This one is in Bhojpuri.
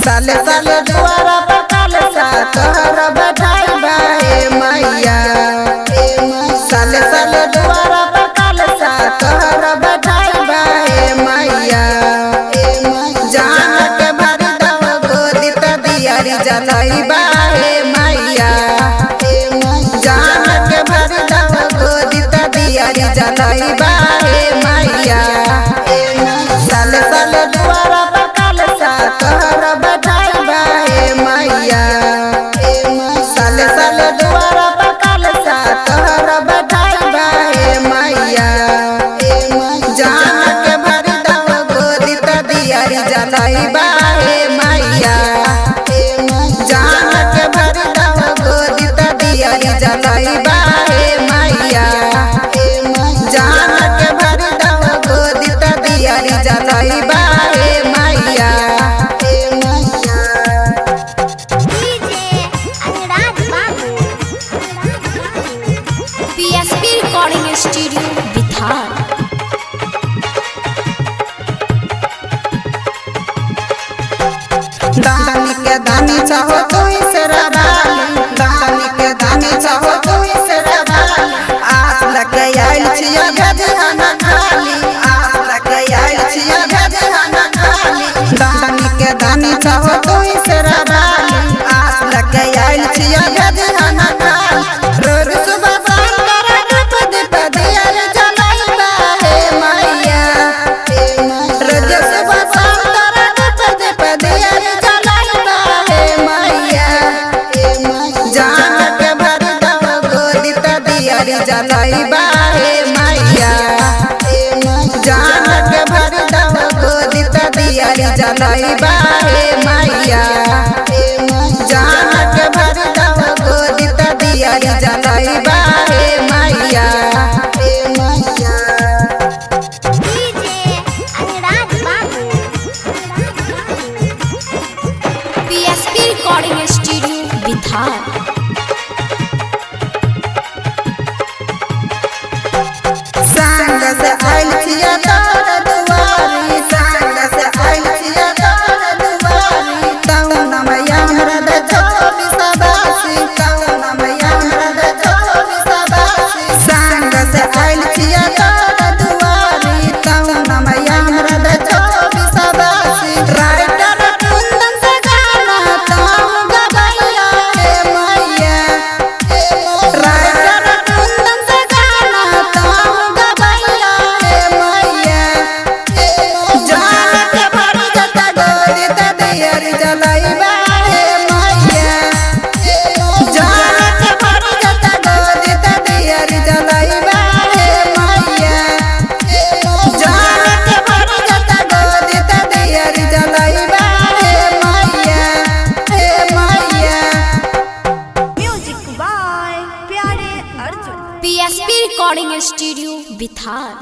साले साले दुआरा पकाल सा तोहर बधाई बाए मैया। साले साले दुआरा पकाल सा तोहर बधाई बाए मैया। जान के भर दव गोदी त दियारी जलाई बाए मैया। जान के भर दव गोदी त दियारी जलाई बाए मैया। साले साले दुआरा पकाल सा तोहर बधाई बाए मैया। साले साले दुआरा पकाल सा तोहर बधाई बाए मैया। जान के भर दव गोदी त दियारी जलाई बाए मैया। जान के भर दव गोदी त दियारी जलाई बाए मैया। जान के भर दव गोदी त दियारी जलाई बाए मैया। PSP recording studio Bithar. दानी के दानी चाहो तू इसरा बाली। दानी के दानी चाहो तू इसरा बाली। आस लगे आइल छिया भेजहाना खाली। आस लगे आइल छिया भेजहाना खाली। दानी के दानी चाहो तू इसरा बाली। आस लगे आइल छिया भेजहाना खाली। रोज सुबह शाम करे धूप दीप दियारी जलाई बाए मैया। रोज सुबह शाम करे धूप दीप दियारी जलाई बाए मैया। जान के भर दव गोदी त दियारी जलाई बाए मैया। जान के भर दव गोदी त दियारी जलाई बाए मैया। जान के भर दव गोदी त दियारी जलाई बाए मैया। PSP recording studio Bithar. संग से आइल छिया तोर दुआरी। संग से आइल छिया तोर दुआरी। तऊ नमया हरद चोरी सदासी। तऊ नमया हरद चोरी सदासी। संग से आइल छिया तोर दुआरी। तऊ नमया हरद चोरी सदासी। राइटर कुंदन से गाना तऊ गबैया हे मैया। राइटर कुंदन से गाना तऊ गबैया हे मैया। जान के भर जता गोदी त दियारी जलाई बाए मैया। जान के भर जता गोदी त दियारी जलाई बाए मैया। जान के भर जता गोदी त दियारी जलाई बाए मैया। हे मैया। Music by Pyare Arjun. PSP recording studio बिथार।